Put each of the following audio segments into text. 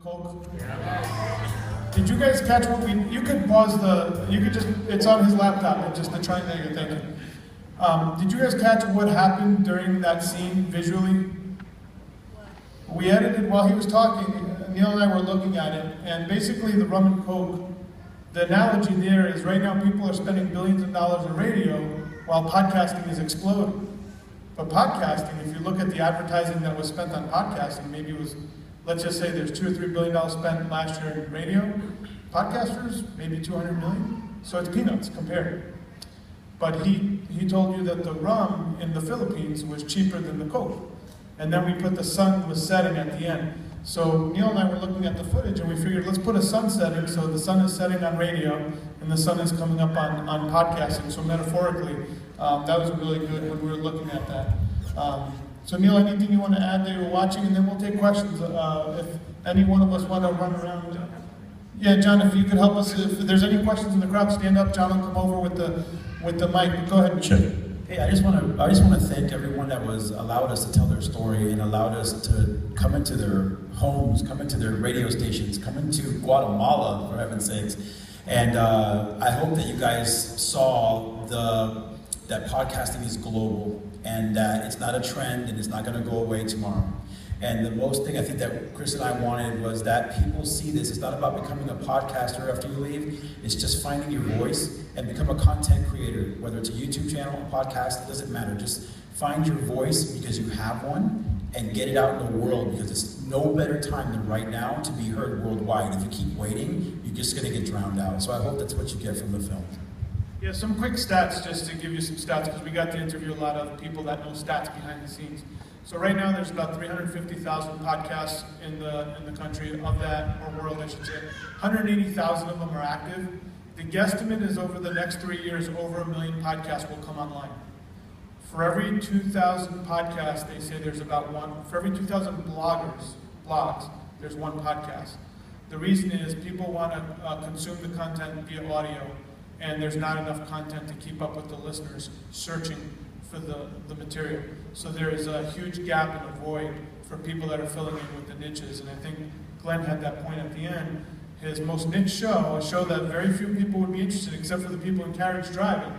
Coke? Did you guys catch what you could pause it's on his laptop, and just the triangle, thank you. Did you guys catch what happened during that scene visually? We edited while he was talking, Neil and I were looking at it, and basically the rum and Coke, the analogy there is right now people are spending billions of dollars on radio while podcasting is exploding. But podcasting, if you look at the advertising that was spent on podcasting, maybe it was, let's just say there's $2 or $3 billion spent last year in radio. Podcasters, maybe 200 million. So it's peanuts compared. But he told you that the rum in the Philippines was cheaper than the Coke. And then we put the sun was setting at the end. So Neil and I were looking at the footage and we figured let's put a sun setting, so the sun is setting on radio and the sun is coming up on podcasting. So metaphorically, that was really good when we were looking at that. So Neil, anything you want to add that you were watching, and then we'll take questions. If any one of us want to run around. Yeah, John, if you could help us, if there's any questions in the crowd, stand up. John will come over with the mic. Go ahead. Sure. Hey, I just want to thank everyone that was allowed us to tell their story and allowed us to come into their homes, come into their radio stations, come into Guatemala, for heaven's sakes. And I hope that you guys saw that podcasting is global and that it's not a trend and it's not going to go away tomorrow. And the most thing I think that Chris and I wanted was that people see this. It's not about becoming a podcaster after you leave. It's just finding your voice and become a content creator, whether it's a YouTube channel, a podcast, it doesn't matter. Just find your voice because you have one and get it out in the world, because it's no better time than right now to be heard worldwide. If you keep waiting, you're just going to get drowned out. So I hope that's what you get from the film. Yeah, some quick stats, just to give you some stats, because we got to interview a lot of people that know stats behind the scenes. So right now there's about 350,000 podcasts in the country, of that, or world I should say. 180,000 of them are active. The guesstimate is over the next 3 years, over 1 million podcasts will come online. For every 2,000 podcasts, they say there's about one. For every 2,000 blogs, there's one podcast. The reason is people want to consume the content via audio, and there's not enough content to keep up with the listeners searching for the material. So there is a huge gap and a void for people that are filling in with the niches. And I think Glenn had that point at the end. His most niche show, a show that very few people would be interested in, except for the people in carriage driving,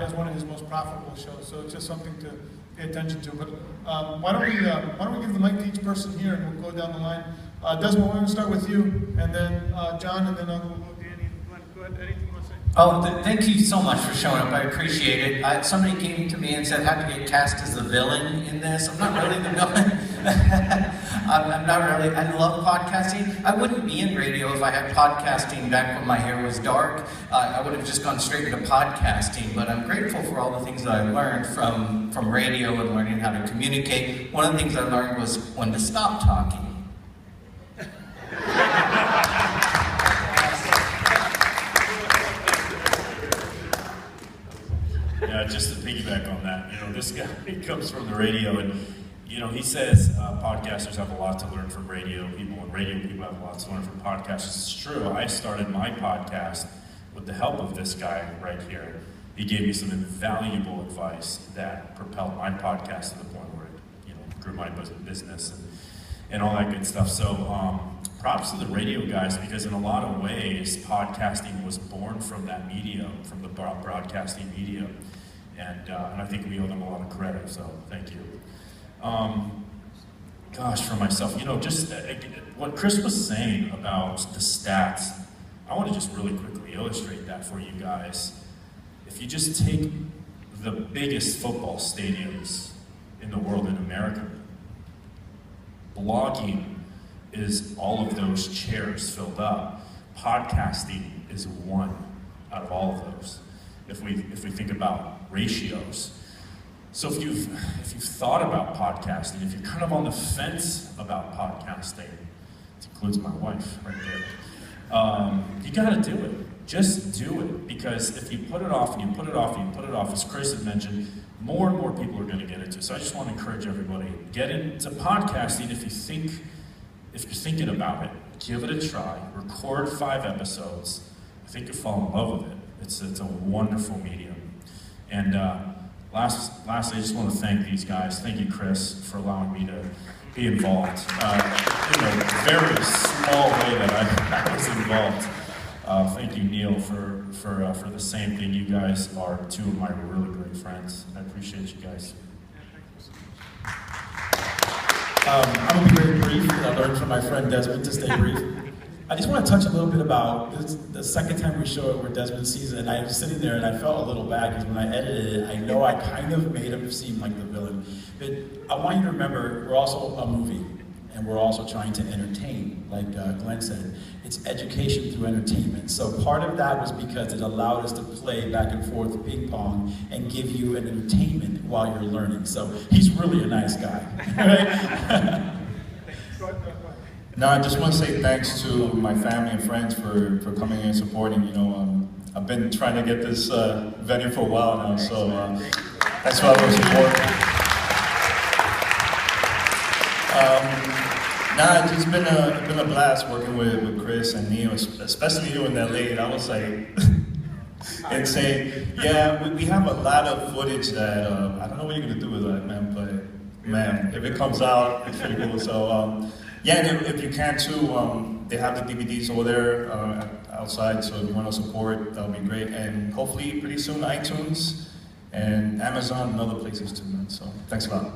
is one of his most profitable shows. So it's just something to pay attention to. But why don't we give the mic to each person here, and we'll go down the line. Desmond, we're going to start with you, and then John, and then I'll go Danny. Go ahead. Anything you want to say? Oh, thank you so much for showing up. I appreciate it. Somebody came to me and said, "How to get cast as the villain in this?" I'm not really the villain. I'm not really. I love podcasting. I wouldn't be in radio if I had podcasting back when my hair was dark. I would have just gone straight into podcasting. But I'm grateful for all the things that I learned from radio and learning how to communicate. One of the things I learned was when to stop talking. Yeah, just to piggyback on that, this guy, he comes from the radio, and, he says podcasters have a lot to learn from radio people, and radio people have a lot to learn from podcasters. It's true. I started my podcast with the help of this guy right here. He gave me some invaluable advice that propelled my podcast to the point where it, grew my business and all that good stuff. So props to the radio guys, because in a lot of ways, podcasting was born from that medium, from the broadcasting medium. And I think we owe them a lot of credit, so thank you. Gosh, for myself, just what Chris was saying about the stats, I want to just really quickly illustrate that for you guys. If you just take the biggest football stadiums in the world in America, blogging is all of those chairs filled up. Podcasting is one out of all of those, if we think about ratios. So if you've thought about podcasting, if you're kind of on the fence about podcasting, it includes my wife right there, you gotta do it. Just do it, because if you put it off and you put it off and you put it off, as Chris had mentioned, more and more people are gonna get into it. So I just want to encourage everybody, get into podcasting if you're thinking about it. Give it a try. Record 5 episodes. I think you'll fall in love with it. It's a wonderful medium. And lastly, I just want to thank these guys. Thank you, Chris, for allowing me to be involved in a very small way that I was involved. Thank you, Neil, for the same thing. You guys are two of my really great friends. I appreciate you guys. I'm going to be very brief. I learned from my friend Desmond to stay brief. I just want to touch a little bit about this, the second time we show it where Desmond sees it, and I was sitting there and I felt a little bad because when I edited it, I know I kind of made him seem like the villain. But I want you to remember, we're also a movie, and we're also trying to entertain, like Glenn said. It's education through entertainment. So part of that was because it allowed us to play back and forth ping pong and give you an entertainment while you're learning. So he's really a nice guy, right? No, I just want to say thanks to my family and friends for coming in and supporting. You know, I've been trying to get this venue for a while now, so that's why I was supporting. It's just been a blast working with Chris and Neil, especially you in LA. That was like insane. Yeah, we have a lot of footage that I don't know what you're gonna do with that, man. But man, if it comes out, it's pretty cool. So yeah, and if you can too, they have the DVDs over there outside. So if you want to support, that would be great. And hopefully, pretty soon, iTunes and Amazon and other places too, man. So thanks a lot.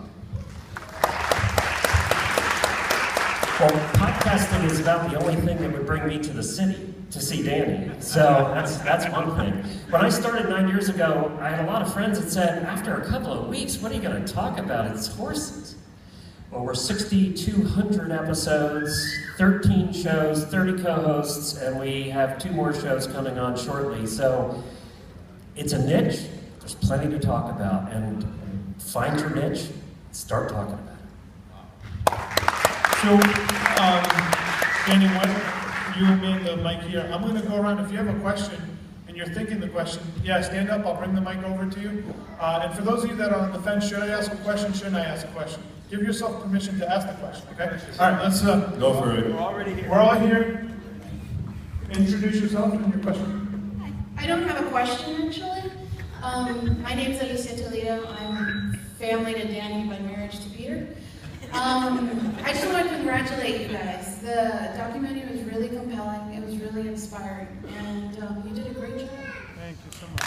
Well, podcasting is about the only thing that would bring me to the city to see Danny. So that's one thing. When I started 9 years ago, I had a lot of friends that said, after a couple of weeks, what are you going to talk about? It's horses. Well, we're 6,200 episodes, 13 shows, 30 co-hosts, and we have 2 more shows coming on shortly. So it's a niche. There's plenty to talk about. And find your niche, start talking about it. So, Danny, you remain the mic here. I'm going to go around. If you have a question and you're thinking the question, yeah, stand up. I'll bring the mic over to you. And for those of you that are on the fence, should I ask a question? Shouldn't I ask a question? Give yourself permission to ask the question. Okay. All right. Let's go for it. We're already here. We're all here. Introduce yourself and your question. I don't have a question actually. My name is Alicia Toledo. I'm family to Danny by marriage to Peter. I just want to congratulate you guys. The documentary was really compelling. It was really inspiring, and you did a great job. Thank you so much.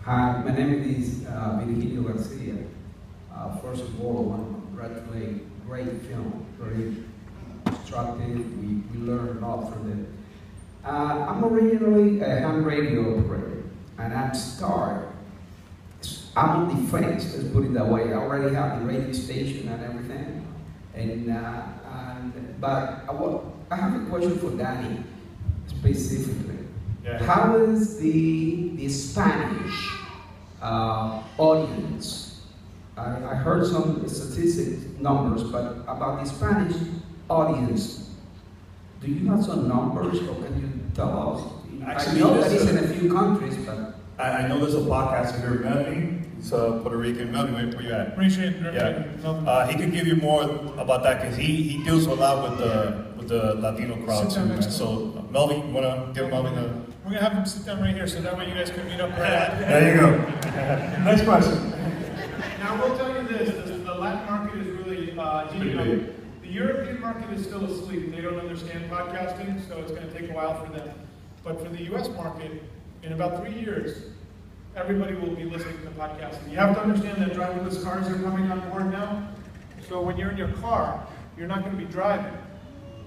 Hi, my name is Virgilio Garcia. First of all, I want to congratulate. Great film, very instructive. We learned a lot from it. I'm originally a ham radio operator, and I'm on the fence, let's put it that way. I already have the radio station and everything, but I have a question for Danny specifically. Yeah. How is the Spanish audience? I heard some statistic numbers, but about the Spanish audience, do you have some numbers, or can you tell us? Actually, I know that it's in a few countries, but I know there's a podcaster here, Melanie. He's Puerto Rican. Melanie, where you at? Appreciate it. Yeah. He can give you more about that because he deals a lot with the Latino crowd too, man. So Melvin, you wanna give Melvin a? We're gonna have him sit down right here, so that way you guys can meet up right at. There you go. Next question. Now, I will tell you this, the Latin market is really heating up. The European market is still asleep. They don't understand podcasting, so it's going to take a while for them. But for the US market, in about 3 years, everybody will be listening to podcasting. You have to understand that driverless cars are coming on board now. So when you're in your car, you're not going to be driving,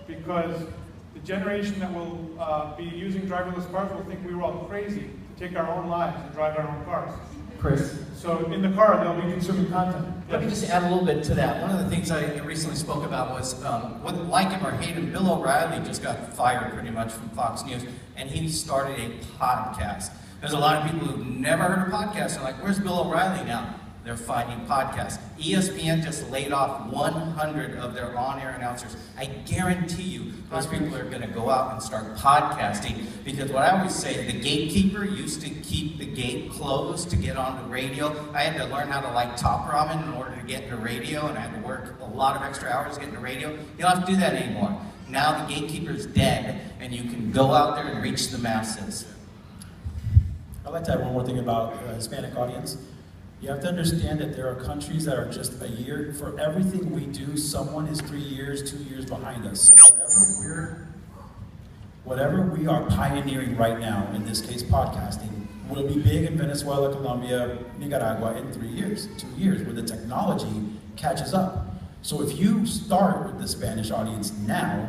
because the generation that will be using driverless cars will think we were all crazy to take our own lives and drive our own cars. Chris? So in the car, they'll be consuming content. Let me just add a little bit to that. One of the things I recently spoke about was, whether like him or hate him, Bill O'Reilly just got fired pretty much from Fox News, and he started a podcast. There's a lot of people who've never heard of podcasts and like, where's Bill O'Reilly now? They're finding podcasts. ESPN just laid off 100 of their on-air announcers. I guarantee you, those people are going to go out and start podcasting, because what I always say, the gatekeeper used to keep the gate closed to get on the radio. I had to learn how to like top ramen in order to get into radio, and I had to work a lot of extra hours to get into radio. You don't have to do that anymore. Now the gatekeeper's dead, and you can go out there and reach the masses. I I'd like to add one more thing about the Hispanic audience. You have to understand that there are countries that are just a year. For everything we do, someone is 3 years, 2 years behind us. So whatever we are pioneering right now, in this case podcasting, will be big in Venezuela, Colombia, Nicaragua in 3 years, 2 years, where the technology catches up. So if you start with the Spanish audience now,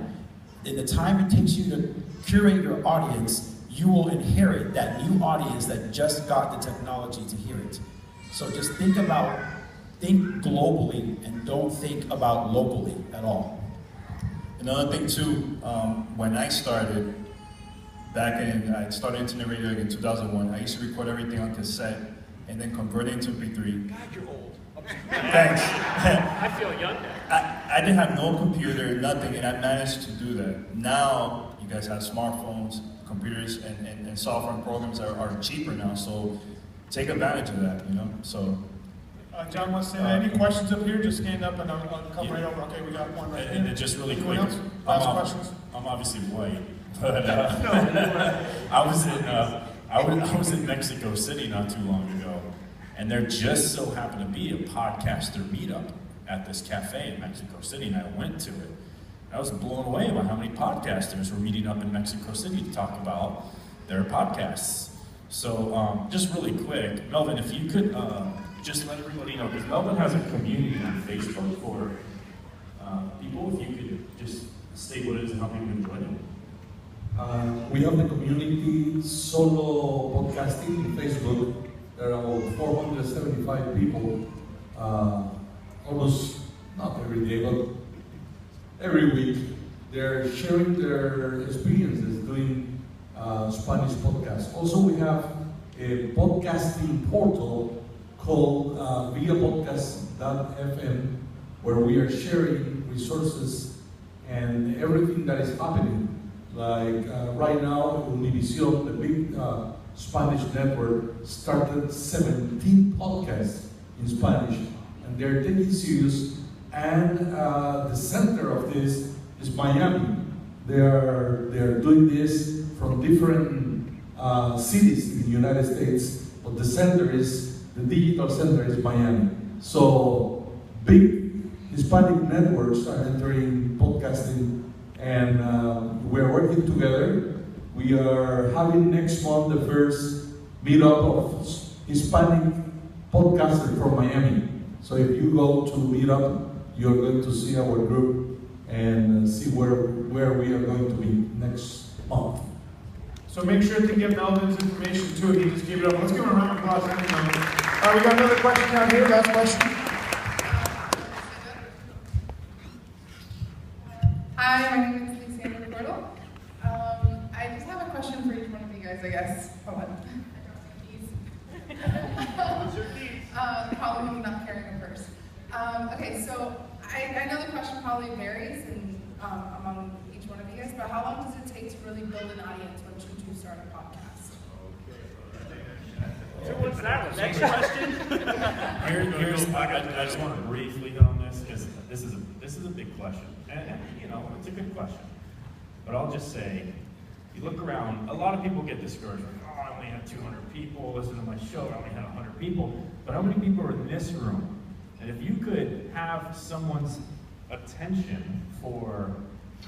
in the time it takes you to curate your audience, you will inherit that new audience that just got the technology to hear it. So just think globally and don't think about locally at all. Another thing too, when I started, I started Internet Radio in 2001, I used to record everything on cassette and then convert it into MP3. God, you're old. Thanks. I feel young now. I didn't have no computer, nothing, and I managed to do that. Now, you guys have smartphones, computers, and software and programs are cheaper now, so take advantage of that, you know, so. John wants to say, any questions up here? Just stand up and I'll come right over. Okay, we got one right here. And just really Anyone quick, else? Last questions? I'm obviously white, but I was in Mexico City not too long ago, and there just so happened to be a podcaster meetup at this cafe in Mexico City, and I went to it. I was blown away by how many podcasters were meeting up in Mexico City to talk about their podcasts. So just really quick, Melvin, if you could just let everybody know, because Melvin has a community on Facebook for people, if you could just state what it is and how people can join it. We have the community solo podcasting in Facebook. There are about 475 people, almost not every day, but every week. They're sharing their experiences doing Spanish podcasts. Also, we have a podcasting portal called viapodcast.fm, where we are sharing resources and everything that is happening. Like right now, Univision, the big Spanish network, started 17 podcasts in Spanish, and they're taking serious. And the center of this is Miami. They're doing this from different cities in the United States, but the digital center is Miami. So big Hispanic networks are entering podcasting, and we're working together. We are having next month the first meetup of Hispanic podcasters from Miami. So if you go to meetup, you're going to see our group and see where we are going to be next month. So make sure to get Melvin's information too. He just gave it up. Let's give him a round of applause. Thank you, Melvin. All right, we got another question down here. Last question. Hi, my name is Lisa Cordell. I just have a question for each one of you guys, I guess. Hold on. Probably not carrying them first. Okay, so I know the question probably varies among each one of you guys, but how long does it take to really build an audience once you do start a podcast? So what's that one? Next question? I just want to briefly hit on this, because this is a big question, and you know, it's a good question. But I'll just say, you look around, a lot of people get discouraged, like, oh, I only had 200 people listen to my show, I only had 100 people. But how many people are in this room? And if you could have someone's attention for,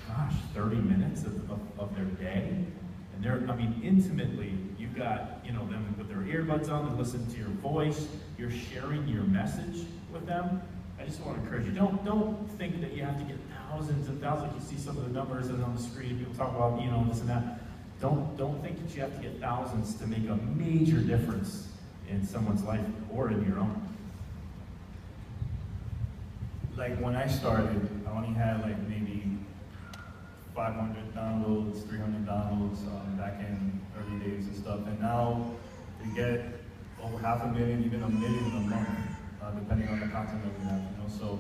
gosh, 30 minutes of their day, and they're, I mean, intimately, you've got, you know, them with their earbuds on, they listen to your voice, you're sharing your message with them. I just want to encourage you, don't think that you have to get thousands and thousands. You see some of the numbers that are on the screen, people talk about, you know, this and that. Don't think that you have to get thousands to make a major difference in someone's life or in your own. Like when I started, I only had like maybe 500 downloads, 300 downloads back in early days and stuff. And now we get over 500,000, even 1 million a month, depending on the content that we have. You know, so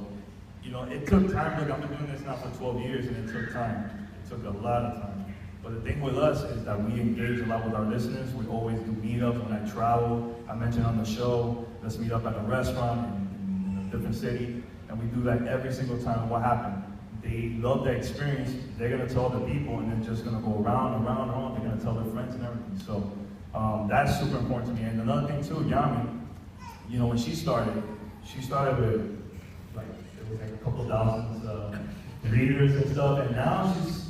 you know, it took time. Look, I've been doing this now for 12 years, and it took time. It took a lot of time. But the thing with us is that we engage a lot with our listeners. We always do meetups when I travel. I mentioned on the show, let's meet up at a restaurant in a different city. And we do that every single time. What happened? They love the experience. They're going to tell the people, and then just going to go around and around and around. They're going to tell their friends and everything. So That's super important to me. And another thing too, Yami, you know, when she started with like, it was like a couple thousand readers and stuff, and now she's,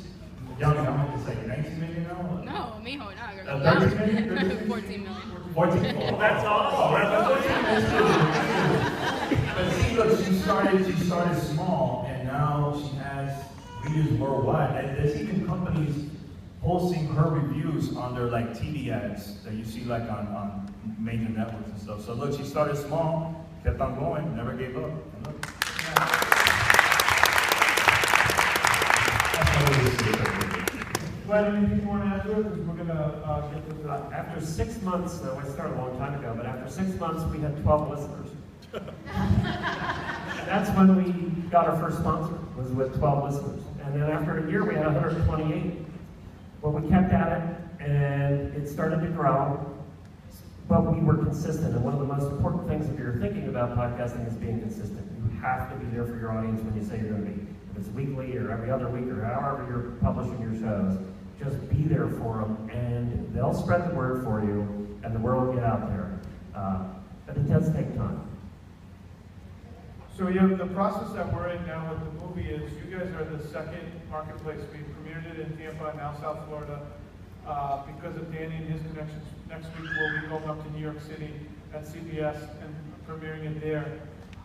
Yami, how much? It's like 19 million now? No, mijo, no. 13 million? 14 million. 14 million. That's awesome. But see, look, she started small, and now she has readers worldwide. And there's even companies posting her reviews on their like TV ads that you see like on major networks and stuff. So look, she started small, kept on going, never gave up. And look. Glad anything you want to add to it? Because we're going to get to that. After 6 months, I started a long time ago, but after 6 months, we had 12 listeners. That's when we got our first sponsor, was with 12 listeners. And then after a year, we had 128. But we kept at it, and it started to grow, but we were consistent. And one of the most important things if you're thinking about podcasting is being consistent. You have to be there for your audience when you say you're going to be. If it's weekly or every other week or however you're publishing your shows, just be there for them, and they'll spread the word for you, and the word will get out there. But it does take time. So yeah, the process that we're in now with the movie is you guys are the second marketplace. We premiered it in Tampa, now South Florida. Because of Danny and his connections, next week we'll be going up to New York City at CBS and premiering it there.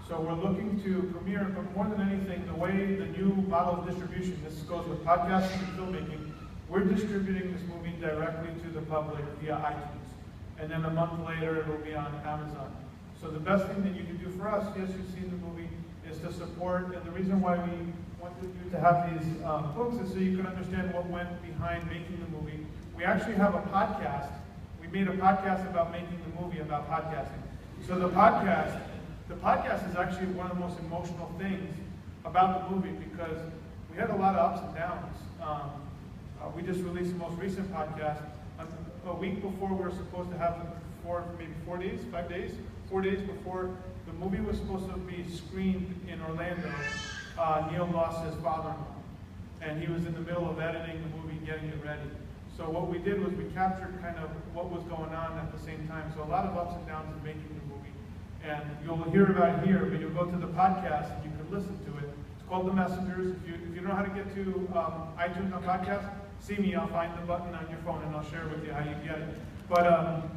So we're looking to premiere, but more than anything, the way the new model of distribution, this goes with podcasting and filmmaking, we're distributing this movie directly to the public via iTunes. And then a month later, it'll be on Amazon. So the best thing that you can do for us, yes, you've seen the movie, is to support, and the reason why we wanted you to have these books is so you can understand what went behind making the movie. We actually have a podcast. We made a podcast about making the movie about podcasting. So the podcast is actually one of the most emotional things about the movie because we had a lot of ups and downs. We just released the most recent podcast. A week before we were supposed to have it, maybe 4 days, 5 days, 4 days before the movie was supposed to be screened in Orlando, Neil lost his father-in-law. And he was in the middle of editing the movie, getting it ready. So what we did was we captured kind of what was going on at the same time. So a lot of ups and downs in making the movie. And you'll hear about it here, but you'll go to the podcast and you can listen to it. It's called The Messengers. If you don't know how to get to iTunes on podcast, see me, I'll find the button on your phone and I'll share with you how you get it. But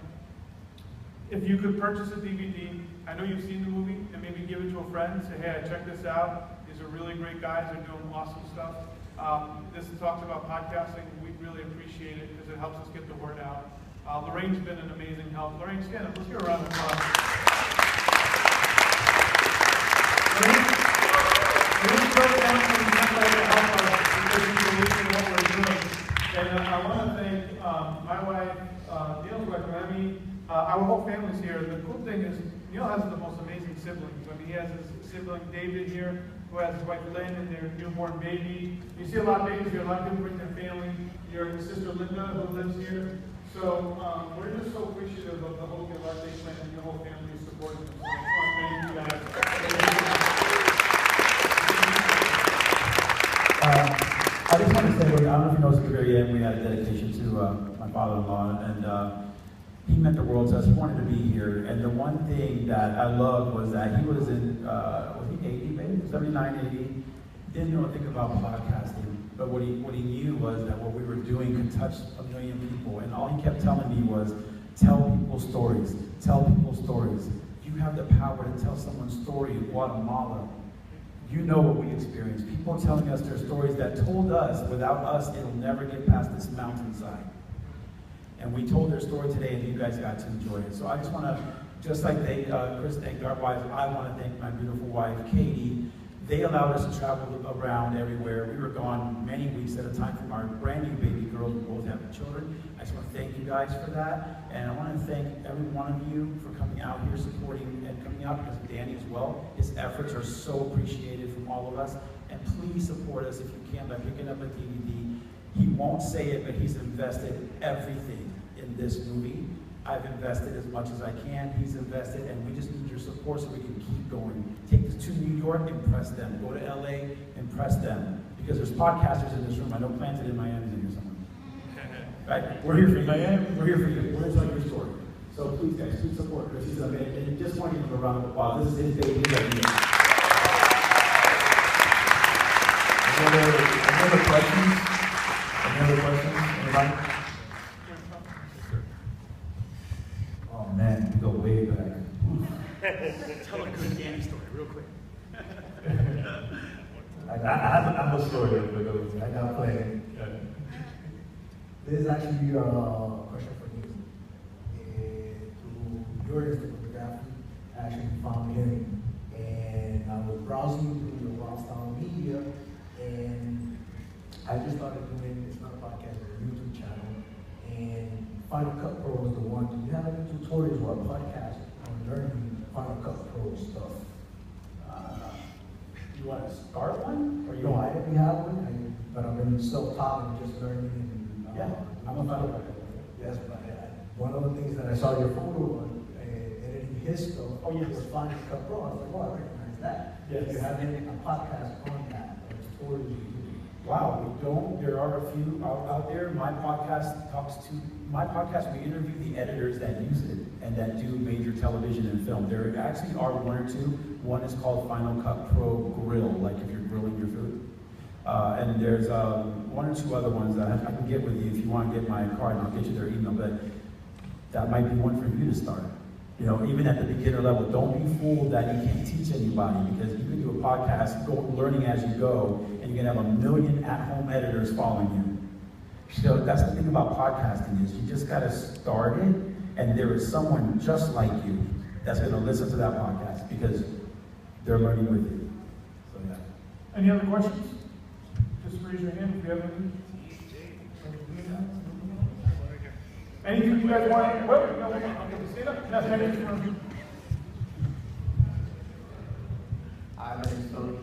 if you could purchase a DVD, I know you've seen the movie, and maybe give it to a friend, say, hey, I checked this out. These are really great guys, they're doing awesome stuff. This talks about podcasting. We really appreciate it because it helps us get the word out. Lorraine's been an amazing help. Lorraine, stand up. Let's give her a round of applause. Lorraine broke down some template to help us because she believes in what we're doing. And I want to thank my wife, Neil's wife, Remy. Our whole family's here. The cool thing is Neil has the most amazing siblings. I mean, he has his sibling David here, who has his wife Lynn and their newborn baby. You see a lot of babies here. A lot of people bring their family. Your sister Linda, who lives here. So we're just so appreciative of the whole Get Life Day plan and your whole family supporting us. So I just want to thank you guys. I just want to say, I don't know if you noticed at the very end, we had a dedication to my father-in-law, and he meant the world to us. He wanted to be here, and the one thing that I loved was that he was in, was he 80, maybe? 79, 80. Didn't know anything about podcasting, but what he knew was that what we were doing could touch 1 million people, and all he kept telling me was, tell people stories, tell people stories. You have the power to tell someone's story in Guatemala. You know what we experienced. People telling us their stories that told us, without us, it'll never get past this mountainside. And we told their story today, and you guys got to enjoy it. So I just want to, just like Chris thanked our wives, I want to thank my beautiful wife, Katie. They allowed us to travel around everywhere. We were gone many weeks at a time from our brand new baby girls. We both have children. I just want to thank you guys for that. And I want to thank every one of you for coming out here, supporting and coming out because of Danny as well. His efforts are so appreciated from all of us. And please support us if you can by picking up a DVD. He won't say it, but he's invested everything in this movie. I've invested as much as I can. He's invested, and we just need your support so we can keep going. Take this to New York, impress them. Go to LA, impress them. Because there's podcasters in this room. I know Planted in Miami is in here somewhere. Right? We're here for you. We're here for you. We're telling your story. So please, guys, please support Chris. He's amazing. And just want to give him a round of applause. This is his baby. Any other questions? Any other questions? Anybody? Oh man, we go way back. Tell a good Danny story real quick. I have a story for those. I got playing. This is actually a question for you. Through your Instagram photography, I actually found him, and I was browsing through your Brownstown media, and I just started doing, it's not a podcast, it's a YouTube channel, and Final Cut Pro was the one. Do you have any tutorials or a podcast on learning Final Cut Pro stuff? You want to start one? Or you No, I already have one, but I've been self-taught and just learning. Yeah, I'm a fan of that. Yes, but one of the things that I saw your photo on, editing his stuff, was Final Cut Pro. I was like, oh, I recognize that. Yes. You have a podcast on that, or tutorials you do. Wow, we don't. There are a few out there. My podcast, we interview the editors that use it and that do major television and film. There actually are one or two. One is called Final Cut Pro Grill, like if you're grilling your food. And there's one or two other ones that I can get with you if you want to get my card, and I'll get you their email, but that might be one for you to start. You know, even at the beginner level, don't be fooled that you can't teach anybody, because you can do a podcast, go learning as you go, and you can have 1 million at-home editors following you. So that's the thing about podcasting, is you just got to start it, and there is someone just like you that's going to listen to that podcast because they're learning with you. So yeah. Any other questions? Just raise your hand if you have any. Anything you guys want? Wait, no, stand up. Yes, anything. Hi, my name's Tony.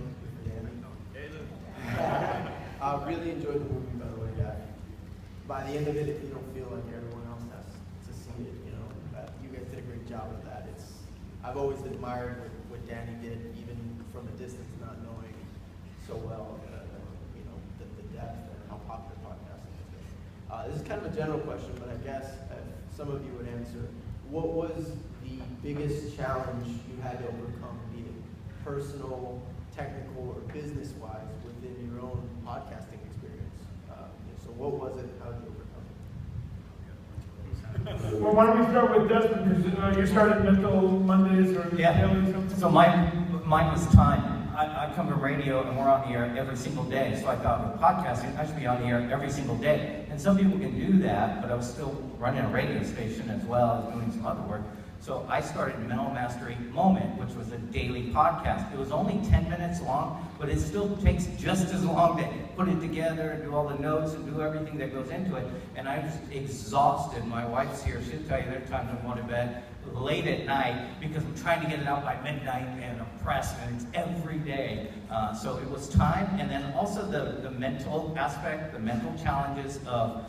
I really enjoyed the movie, by the way. By the end of it, if you don't feel like everyone else has to see it, you guys did a great job with that. I've always admired what Danny did, even from a distance, not knowing so well, the depth and how popular podcasting is. This is kind of a general question, but I guess if some of you would answer, what was the biggest challenge you had to overcome, be it personal, technical, or business-wise, within your own podcasting experience? So what was it? How did you overcome it? Well, why don't we start with Desmond, because you started Mental Mondays or Daily something? So mine was time. I come from radio and we're on the air every single day. So I thought with podcasting, I should be on the air every single day. And some people can do that, but I was still running a radio station as well as doing some other work. So I started Mental Mastery Moment, which was a daily podcast. It was only 10 minutes long, but it still takes just as long to put it together and do all the notes and do everything that goes into it. And I was exhausted. My wife's here. She'll tell you there are times I'm going to bed late at night because I'm trying to get it out by midnight and I'm pressed, and it's every day. So it was time, and then also the mental aspect, the mental challenges of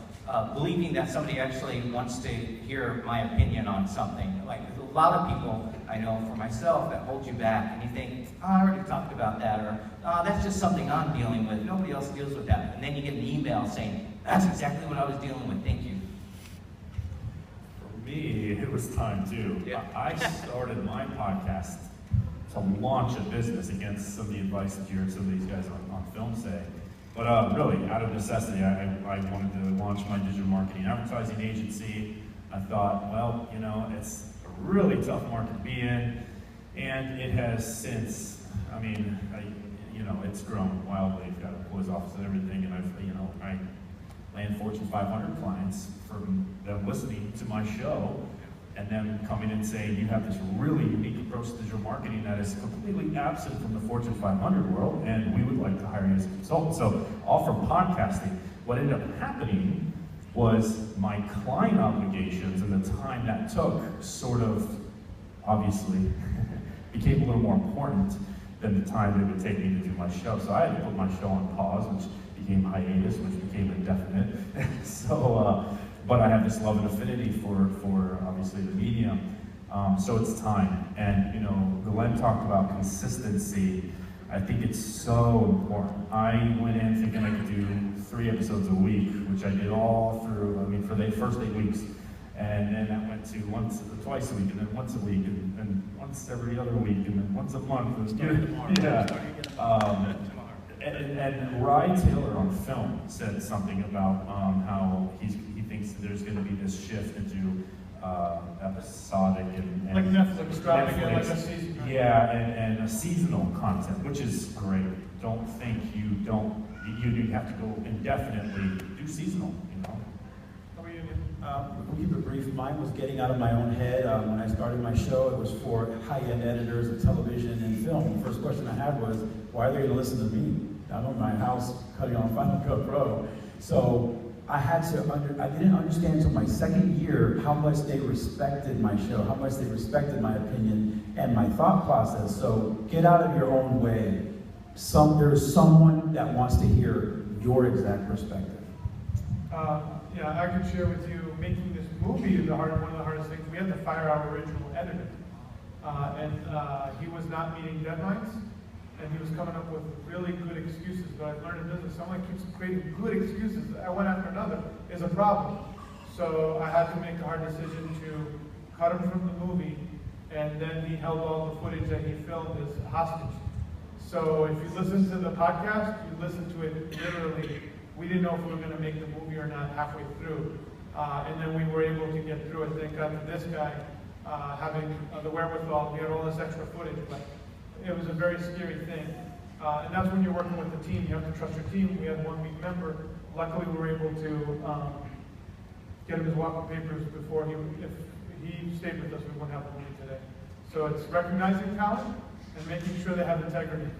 believing that somebody actually wants to hear my opinion on something. Like a lot of people I know for myself that hold you back, and you think, oh, I already talked about that, or oh, that's just something I'm dealing with. Nobody else deals with that. And then you get an email saying, that's exactly what I was dealing with. Thank you. For me, it was time too. Yeah. I started my podcast to launch a business against some of the advice that you heard some of these guys on film say. But really, out of necessity, I wanted to launch my digital marketing advertising agency. I thought, well, it's a really tough market to be in, and it has since, it's grown wildly. I've got employees office and everything, and I land Fortune 500 clients from them listening to my show, and then coming and saying, you have this really unique approach to digital marketing that is completely absent from the Fortune 500 world, and we would like to hire you as a consultant. So, all from podcasting. What ended up happening was my client obligations and the time that took sort of, obviously, became a little more important than the time it would take me to do my show. So I had to put my show on pause, which became hiatus, which became indefinite. But I have this love and affinity for obviously the medium. So it's time. And Glenn talked about consistency. I think it's so important. I went in thinking I could do 3 episodes a week, which I did all through, for the first 8 weeks. And then I went to twice a week, and then once a week, and once every other week, and then once a month. And Rye Taylor on film said something about how he thinks that there's going to be this shift into episodic and like Netflix dropping it like a season. Yeah, and a seasonal content, which is great. Don't think you have to go indefinitely do seasonal. We'll keep it brief. Mine was getting out of my own head. When I started my show, it was for high-end editors of television and film. The first question I had was, why are they going to listen to me? I'm in my house cutting on Final Cut Pro. So I didn't understand until my second year how much they respected my show, how much they respected my opinion and my thought process. So get out of your own way. There's someone that wants to hear your exact perspective. Yeah, I can share with you, making this movie is one of the hardest things. We had to fire our original editor. He was not meeting deadlines, and he was coming up with really good excuses. But I've learned in business, someone keeps creating good excuses, one after another, is a problem. So I had to make the hard decision to cut him from the movie, and then he held all the footage that he filmed as hostage. So if you listen to the podcast, you listen to it literally. We didn't know if we were going to make the movie or not halfway through. And then we were able to get through it. Thank God for this guy having the wherewithal. We had all this extra footage, but it was a very scary thing. And that's when you're working with the team. You have to trust your team. We had 1 week member. Luckily, we were able to get him his walking papers before if he stayed with us, we wouldn't have the movie today. So it's recognizing talent and making sure they have integrity.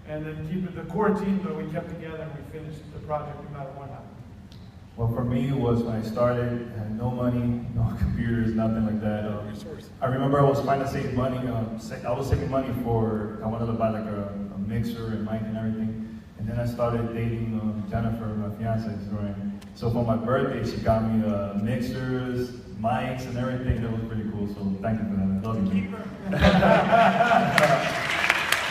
And then keeping the core team, though, we kept together and we finished the project no matter what happened. Well, for me, it was when I started, I had no money, no computers, nothing like that. I remember I was trying to save money. I was saving money I wanted to buy like a mixer and mic and everything. And then I started dating Jennifer, my fiance. So for my birthday, she got me mixers, mics, and everything. That was pretty cool. So thank you for that. I love you.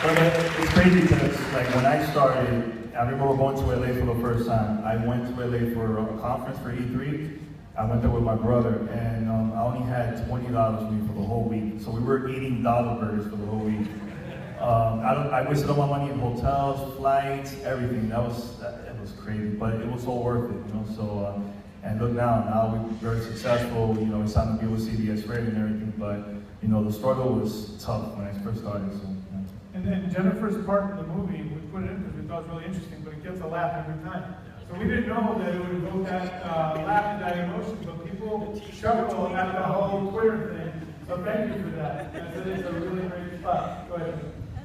But it's crazy because when I started, I remember going to LA for the first time. I went to LA for a conference for E3. I went there with my brother, and I only had $20 with me for the whole week. So we were eating dollar burgers for the whole week. I wasted all my money in hotels, flights, everything. It was crazy, but it was all worth it, So, and look now we're very successful. We signed a deal with CBS Radio and everything, but the struggle was tough when I first started. So. And then Jennifer's part in the movie, we put it in because we thought it was really interesting, but it gets a laugh every time. So we didn't know that it would evoke that laugh and that emotion, but people chuckle at the whole Twitter thing. So thank you for that. It is a really great spot. Go ahead.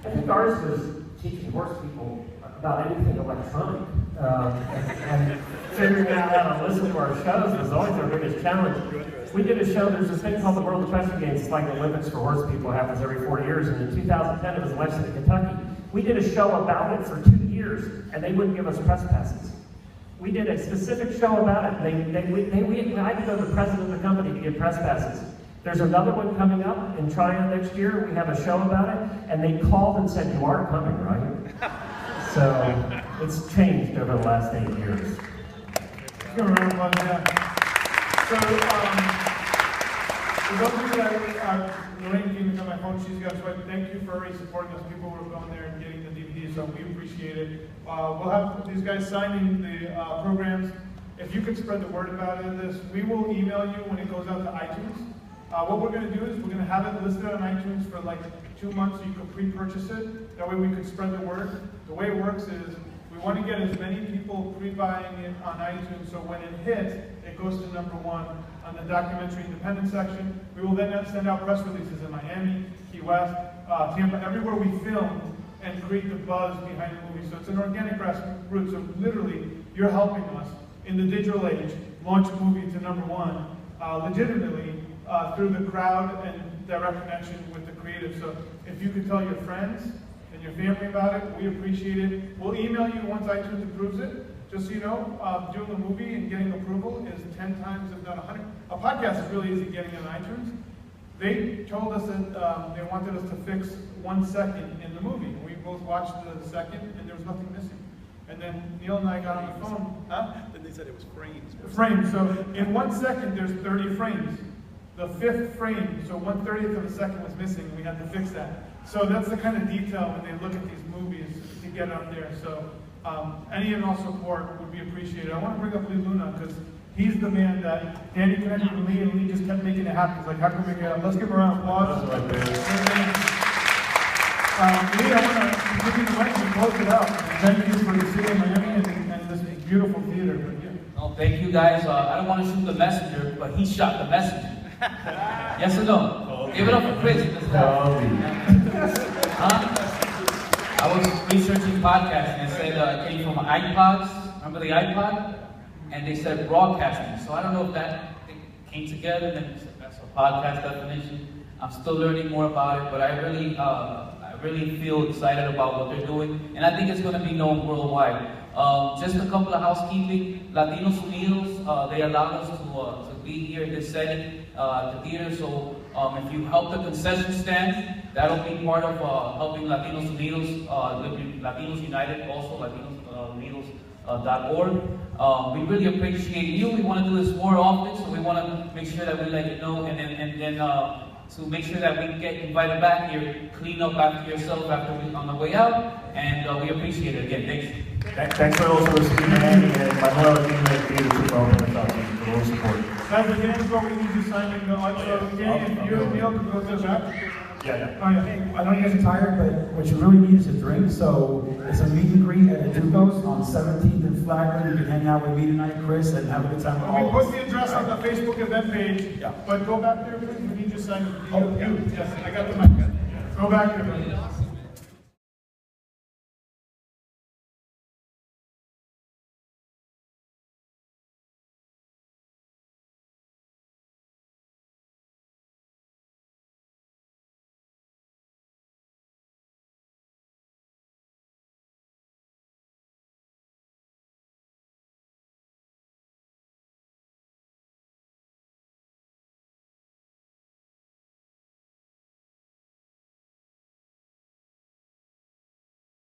I think ours was teaching horse people about anything electronic. And figuring out how to listen to our shows was always our biggest challenge. We did a show, there's this thing called the World Equestrian Games. It's like the Olympics for horse people, happens every 4 years. And in 2010, it was in Lexington, Kentucky. We did a show about it for 2 years, and they wouldn't give us press passes. We did a specific show about it. I had to go to the president of the company to get press passes. There's another one coming up in Tryon next year. We have a show about it, and they called and said, "You are coming, right?" So it's changed over the last 8 years. So, for those of you that Lorraine came to my phone, she's got to swipe. Thank you for already supporting us. People were going there and getting the DVDs, so we appreciate it. We'll have these guys signing the programs. If you could spread the word about this, we will email you when it goes out to iTunes. What we're going to do is we're going to have it listed on iTunes for like 2 months so you can pre-purchase it. That way we can spread the word. The way it works is we want to get as many people pre-buying it on iTunes so when it hits, it goes to #1 on the documentary independent section. We will then send out press releases in Miami, Key West, Tampa, everywhere we film and create the buzz behind the movie. So it's an organic grassroots. So literally, you're helping us in the digital age launch a movie to #1 legitimately through the crowd and direct connection with the creative. So if you could tell your friends and your family about it, we appreciate it. We'll email you once iTunes approves it. Just so you know, doing a movie and getting approval is 10 times, if not 100. A podcast is really easy getting on iTunes. They told us that they wanted us to fix 1 second in the movie. We both watched the second, and there was nothing missing. And then Neil and I got on the phone, huh? Then they said it was frames. Frames, so in 1 second, there's 30 frames. The 5th frame, so 1/30th of a second was missing, we had to fix that. So that's the kind of detail when they look at these movies to get up there. So any and all support would be appreciated. I want to bring up Lee Luna because he's the man that Danny connected with Lee, and Lee just kept making it happen. He's like, how can we get up? Let's give him a round of applause. Lee, I want to give you the mic and close it out. Thank you for the city of Miami and this beautiful theater. But yeah. Oh, thank you guys. I don't want to shoot the messenger, but he shot the messenger. Yes or no? Give it up for Chris. I was researching podcasting and said it came from iPods. Remember the iPod? And they said broadcasting. So I don't know if that came together. Then that's a podcast definition. I'm still learning more about it, but I really feel excited about what they're doing, and I think it's going to be known worldwide. Just a couple of housekeeping. Latinos Unidos, they allowed us to be here in this setting, the theater. So if you help the concession stand, that'll be part of helping Latinos Unidos, Latinos United, also LatinosUnidos.org. We really appreciate you. We want to do this more often, so we want to make sure that we let you know, and then to make sure that we get invited back here, clean up after yourself on the way out, and we appreciate it again. Thanks. Thanks for also listening, Andy, and my loyal team at Theater Super Open for the support. Guys, the game's what we need to sign in. So, Danny, if you and Neil could go to the back. Yeah. Oh, yeah. Hey, I know you guys are tired, but what you really need is a drink. So it's a meet and greet at Duco's on 17th and Flagler. You can hang out with me tonight, Chris, and have a good time with all We of put us. the address on the Facebook event page, but go back there, please. We need to sign. Oh, you. Yes, I got the mic. Go back there.